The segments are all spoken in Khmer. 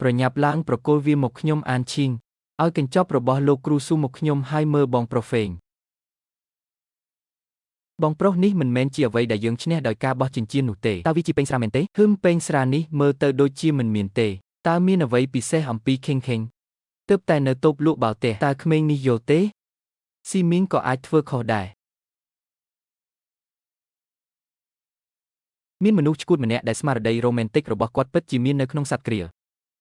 ប្រញាប់ឡើងប្រគល់វាមកខ្ញុំអានឈីងឲ្យកញ្ចប់របស់លោកគ្រូស៊ូមកខ្ញុំហើយមើលបងប្រុសហ្វេងបងប្រុសនេះមិនមែនជាអ្វីដែលយើងឈ្នះដោយការបោះចិញ្ចៀននោះទេតើវាជាពេងស្រាមែនទេពេងស្រានេះមើលទៅដូចជាមិនមានទេតើមានអ្វីពិសេសអំពីខេងទើបតែនៅតូបលក់បាល់ទះតើក្មេងនេះយល់ទេស៊ីមីងក៏អាចធ្វើខុសដែរមានមនុស្សឆ្កួតម្នាក់ដែលស្មារតីរ៉ូមែនទិករបស់គាត់ពិតជាមាននៅក្នុងសត្វក្រៀល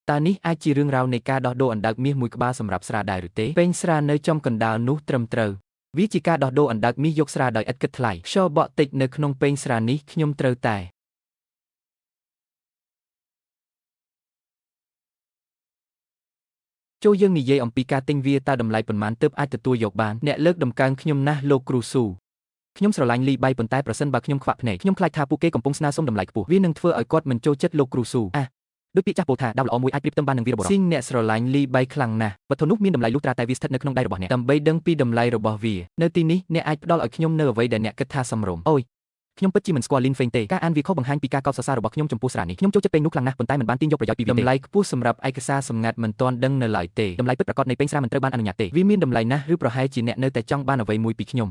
តើនេះអាចជារឿងរ៉ាវនៃការដោះដូរអណ្ដើកមាសមួយក្បាលសម្រាប់ស្រាដែរឬទេពេងស្រានៅចំកណ្ដាលនោះត្រឹមត្រូវវាជាការដោះដូរអណ្ដើកមាសយកស្រាដោយឥតគិតថ្លៃខ្យល់បក់តិចនៅក្នុងពេងស្រានេះខ្ញុំត្រូវតែចូលយើងនិយាយអំពីការទិញវាតើតម្លៃប៉ុន្មានទើបអាចទទួលយកបានអ្នកលើកដំកើងខ្ញុំណាស់លោកគ្រូស៊ូខ្ញុំស្រឡាញ់លីបៃប៉ុន្តែប្រសិនបើខ្ញុំខ្វាក់ភ្នែកខ្ញុំខ្លាចថាពួកគេកំពុងស្នើសុំតម្លៃខ្ពស់វានឹងធ្វើឲ្យគាត់មិនចូលចិត្តលោកគ្រូស៊ូដូចពាក្យចាស់ពោលថាដាវល្អមួយអាចប្រៀបផ្ទឹមបាននឹងវីរបុរសស៊ីងអ្នកស្រឡាញ់លីបៃខ្លាំងណាស់វត្ថុនោះមានតម្លៃលុះត្រាតែវាស្ថិតនៅក្នុងដៃរបស់អ្នកដើម្បីដឹងពីតម្លៃរបស់វានៅទីនេះអ្នកអាចផ្ដល់ឲ្យខ្ញុំនៅអ្វីដែលអ្នកគិតថាសមរម្យអូយខ្ញុំពិតជាមិនស្គាល់លីនហ្វេងទេការអានវាខុសបង្ហាញពីការកោតសរសើររបស់ខ្ញុំចំពោះស្រានេះខ្ញុំចូលចិត្តពេងនោះខ្លាំងណាស់ប៉ុន្តែមិនបានទាញយកប្រយោជន៍ពីវាទេតម្លៃខ្ពស់សម្រាប់ឯកសារសម្ងាត់មិនទាន់ដឹងនៅឡើយទេតម្លៃពិតប្រាកដនៃពេងស្រាមិនត្រូវបានអនុញ្ញាតទេវាមានតម្លៃណាស់ឬប្រហែលជាអ្នកនៅតែចង់បានអ្វីមួយពីខ្ញុំ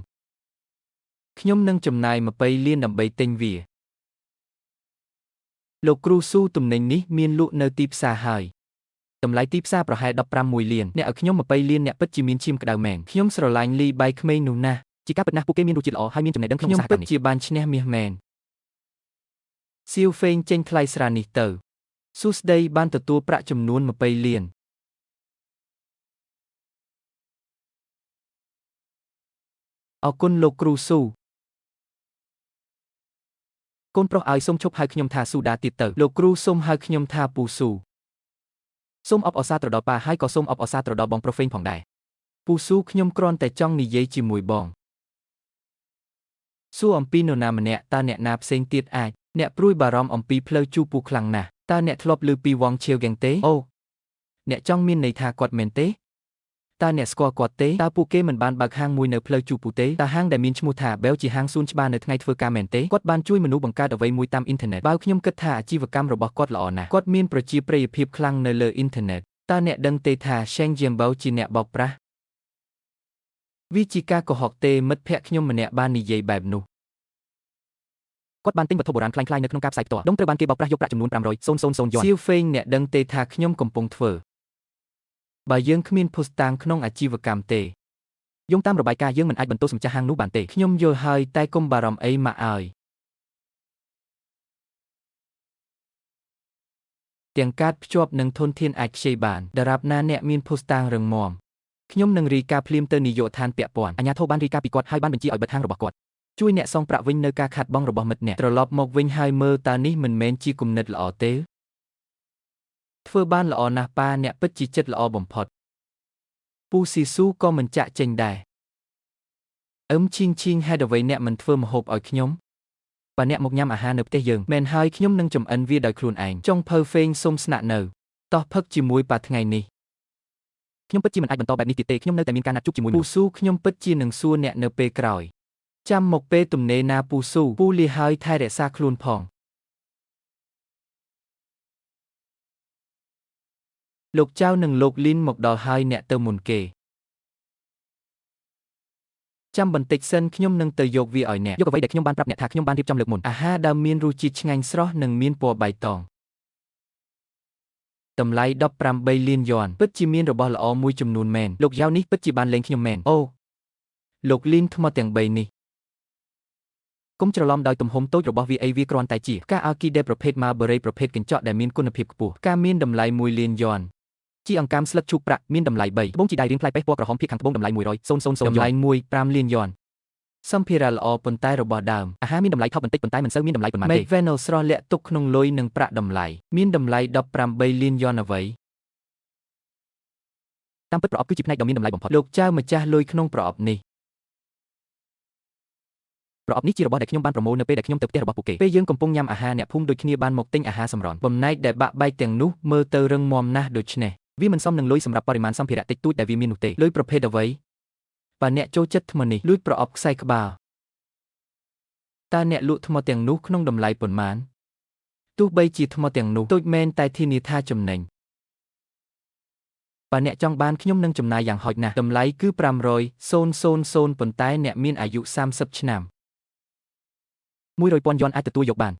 នឹងចំណាយ20លានដើម្បីទិញវាលោកគ្រូស៊ូទំនិញនេះមានលក់នៅទីផ្សារហើយតម្លៃទីផ្សារប្រហែល15លានអ្នកឲ្យខ្ញុំ20លានអ្នកពិតជាមានឈាមក្តៅមែនខ្ញុំស្រឡាញ់លីបៃក្មេងនោះណាស់ជាការពិតណាស់ពួកគេមានរសជាតិល្អហើយមានចំណេះដឹងក្នុងឧស្សាហកម្មនេះខ្ញុំពិតជាបានឈ្នះមាសមែនសៀវហ្វេងចេញថ្លៃស្រានេះទៅសួស្ដីបានទទួលប្រាក់ចំនួន20លានអរគុណលោកគ្រូស៊ូកូនប្រុសឲ្យសុំឈប់ហៅខ្ញុំថាស៊ូដាទៀតទៅលោកគ្រូសុំហៅខ្ញុំថាពូស៊ូសូមអបអរសាទរដល់ប៉ាហើយក៏សូមអបអរសាទរដល់បងប្រុសហ្វេងផងដែរពូស៊ូខ្ញុំគ្រាន់តែចង់និយាយជាមួយបងសួរអំពីនរណាម្នាក់តើអ្នកណាផ្សេងទៀតអាចអ្នកព្រួយបារម្ភអំពីផ្លូវជូពូខ្លាំងណាស់តើអ្នកធ្លាប់ឮពីវ៉ងឈៀវហ្គៀងទេអូអ្នកចង់មានន័យថាគាត់មែនទេតើអ្នកស្គាល់គាត់ទេតើពួកគេមិនបានបើកហាងមួយនៅផ្លូវជូពូទេតើហាងដែលមានឈ្មោះថាបែលជាហាងសួនច្បារនៅថ្ងៃធ្វើការមែនទេគាត់បានជួយមនុស្សបង្កើតអ្វីមួយតាមអ៊ីនធឺណិតបើខ្ញុំគិតថាអាជីវកម្មរបស់គាត់ល្អណាស់គាត់មានប្រជាប្រិយភាពខ្លាំងនៅលើអ៊ីនធឺណិតតើអ្នកដឹងទេថា Sheng Jianbao ជាអ្នកបោកប្រាស់វាជាការកុហកទេមិត្តភក្តិខ្ញុំម្នាក់បាននិយាយបែបនោះគាត់បានទិញវត្ថុបុរាណคล้ายៗនៅក្នុងការផ្សាយផ្ទាល់ដុំត្រូវបានគេបោកប្រាស់យកប្រាក់ចំនួន500,000 យន់សៀវហ្វេងអ្នកដឹងទេថាខ្ញុំកំពុងធ្វើបើយើងគ្មានភស្តុតាងក្នុងអាជីវកម្មទេយោងតាមរបាយការណ៍យើងមិនអាចបន្ទោសម្ចាស់ហាងនោះបានទេខ្ញុំយល់ហើយតែកុំបារម្ភអីមកអើយទាំងកាតភ្ជាប់នឹងធនធានអាចខ្ចីបានដរាបណាអ្នកមានភស្តុតាងរឹងមាំខ្ញុំនឹងរាយការណ៍ភ្លាមទៅនាយកដ្ឋានពាក់ព័ន្ធអាជ្ញាធរបានរាយការណ៍ពីគាត់ហើយបានបញ្ជាឲ្យបិទហាងរបស់គាត់ជួយអ្នកសងប្រាក់វិញនៅការខាតបង់របស់មិត្តអ្នកត្រឡប់មកវិញហើយមើលតើនេះមិនមែនជាគំនិតល្អទេធ្វើបានល្អណាស់ប៉ាអ្នកពិតជាចិត្តល្អបំផុតពូស៊ីស៊ូក៏មិនចាក់ចេញដែរឈីងហេតុអ្វីអ្នកមិនធ្វើម្ហូបឲ្យខ្ញុំបើអ្នកមកញ៉ាំអាហារនៅផ្ទះយើងមែនហើយខ្ញុំនឹងចម្អិនវាដោយខ្លួនឯងចុងភៅហ្វេងសុំស្នាក់នៅតោះផឹកជាមួយប៉ាថ្ងៃនេះខ្ញុំពិតជាមិនអាចបន្តបែបនេះទៀតទេខ្ញុំនៅតែមានការណាត់ជួបជាមួយពូស៊ូខ្ញុំពិតជានឹងសួរអ្នកនៅពេលក្រោយចាំមកពេលទំនេរណាពូស៊ូពូលាហើយថែរក្សាខ្លួនផងលោកចៅនិងលោកលីនមកដល់ហើយអ្នកទៅមុនគេចាំបន្តិចសិនខ្ញុំនឹងទៅយកវាឲ្យអ្នកយកអ្វីដែលខ្ញុំបានប្រាប់អ្នកថាខ្ញុំបានរៀបចំលើកមុនអាហារដែលមានរសជាតិឆ្ងាញ់ស្រស់និងមានពណ៌បៃតងតម្លៃ18លានយន់ពិតជាមានរបស់ល្អមួយចំនួនមែនលោកយ៉ាវនេះពិតជាបានលេងខ្ញុំមែនអូលោកលីនថ្មទាំង3នេះកុំច្រឡំដោយទំហំតូចរបស់វាវាគ្រាន់តែជាផ្កាអាគីដេប្រភេទ Marbury ប្រភេទកញ្ចក់ដែលមានគុណភាពខ្ពស់ផ្កាមានតម្លៃ1លានយន់ជាអង្កាមស្លឹកឈូកប្រាក់មានតម្លៃ3ត្បូងជីដៃរាងផ្លែពេះពណ៌ក្រហមភាគខាងត្បូងតម្លៃ100,000តម្លៃ5លានយន់សម្ភារៈល្អប៉ុន្តែរបស់ដើមអាហារមានតម្លៃថោកបន្តិចប៉ុន្តែមិនសូវមានតម្លៃប៉ុន្មានទេ McVenel ស្រស់លាក់ទុកក្នុងលុយនិងប្រាក់តម្លៃមានតម្លៃ18លានយន់អ្វីតាមពិតប្រអប់គឺជាផ្នែកដ៏មានតម្លៃបំផុតលោកចៅម្ចាស់លុយក្នុងប្រអប់នេះជារបស់ដែលខ្ញុំបានប្រមូលនៅពេលដែលខ្ញុំទៅផ្ទះរបស់ពួកគេពេលយើងកំពុងញ៉ាំអាហារអ្នកភូមិដូចគ្នាបានមកទិញអាហារសម្រន់បំណែកដែលបាក់បែកទាំងនោះមើលទៅរឹងមាំណាស់ដូច្នេះវាមិនសមនឹងលុយសម្រាប់បរិមាណសម្ភារៈតិចតួចដែលវាមាននោះទេលុយប្រភេទអ្វីបើអ្នកចូលចិត្តថ្មនេះលួចប្រអប់ខ្សែក្បាលតើអ្នកលក់ថ្មទាំងនោះក្នុងតម្លៃប៉ុន្មានទោះបីជាថ្មទាំងនោះតូចមែនតែធានាថាចំណេញ បើអ្នកចង់បានខ្ញុំនឹងចំណាយយ៉ាងហោចណាស់តម្លៃគឺ500,000ប៉ុន្តែអ្នកមានអាយុ30ឆ្នាំ100,000 យន់អាចទទួលយកបាន